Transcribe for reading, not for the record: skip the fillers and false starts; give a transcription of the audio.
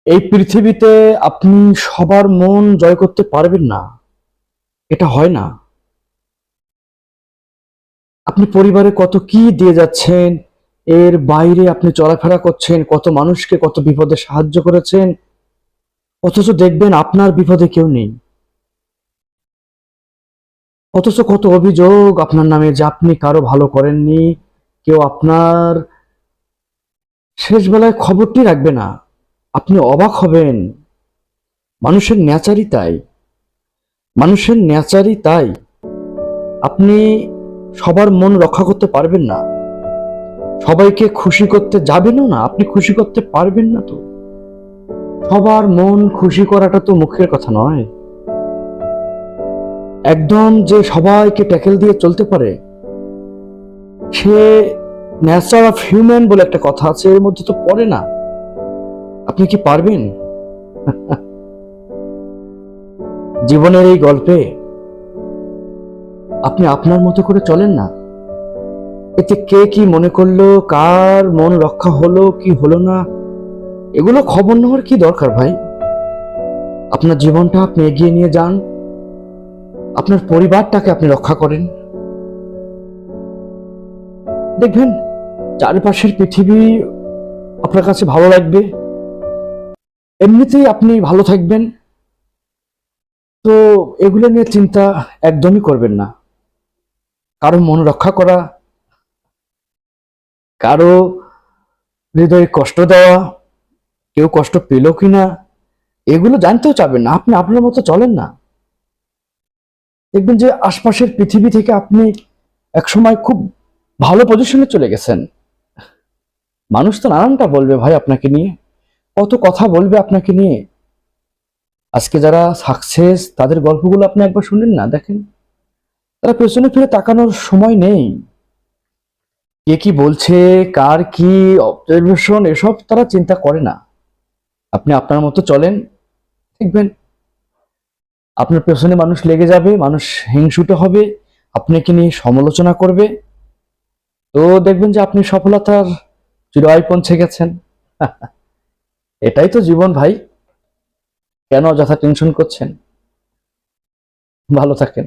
এই পৃথিবীতে আপনি সবার মন জয় করতে পারবেন না, এটা হয় না। আপনি পরিবারে কত কি দিয়ে যাচ্ছেন, এর বাইরে আপনি চলাফেরা করছেন, কত মানুষকে কত বিপদে সাহায্য করেছেন, অথচ দেখবেন আপনার বিপদে কেউ নেই। অথচ কত অভিযোগ আপনার নামে যে আপনি কারো ভালো করেননি, কেউ আপনার শেষ বেলায় খবরটি রাখবে না। আপনি অবাক হবেন। মানুষের নেচারই তাই। মানুষের নেচারই তাই। আপনি সবার মন রক্ষা করতে পারবেন না, সবাইকে খুশি করতে যাবেনও না, আপনি খুশি করতে পারবেন না। তো সবার মন খুশি করাটা তো মুখের কথা নয়। একদম যে সবাইকে ট্যাকেল দিয়ে চলতে পারে, সে নেচার অফ হিউম্যান বলে একটা কথা আছে, এর মধ্যে তো পড়ে না। আপনি কি পারবেন? জীবনের এই গল্পে আপনি আপনার মতো করে চলেন না। এতে কে কি মনে করলো, কার মন রক্ষা হলো কি হলো না, এগুলো খবর নেওয়ার কি দরকার ভাই? আপনার জীবনটা আপনি এগিয়ে নিয়ে যান, আপনার পরিবারটাকে আপনি রক্ষা করেন। দেখবেন চারপাশের পৃথিবী আপনার কাছে ভালো লাগবে, এমনিতেই আপনি ভালো থাকবেন। তো এগুলো নিয়ে চিন্তা একদমই করবেন না। কারো মন রক্ষা করা, কারো হৃদয়ে কষ্ট দেওয়া, কেউ কষ্ট পেল কিনা, এগুলো জানতেও চাবেন না। আপনি আপনার মতো চলেন না। দেখবেন যে আশপাশের পৃথিবী থেকে আপনি একসময় খুব ভালো পজিশনে চলে গেছেন। মানুষ তো নানানটা বলবে ভাই আপনাকে নিয়ে, কত কথা বলবে আপনাকে নিয়ে। আজকে যারা সাকসেস, তাদের গল্পগুলো আপনি একবার শুনেন না, দেখেন তারা পেছনে ফিরে তাকানোর সময় নেই। কে কি বলছে, কার কি অবজারভেশন, এসব তারা চিন্তা করে না। আপনি আপনার মতো চলেন, দেখবেন আপনার পেছনে মানুষ লেগে যাবে, মানুষ হিংসুটে হবে, আপনাকে নিয়ে সমালোচনা করবে। তো দেখবেন যে আপনি সফলতার চূড়ায় পৌঁছে গেছেন। এটাই তো জীবন ভাই। কেন অযথা টেনশন করছেন? ভালো থাকেন।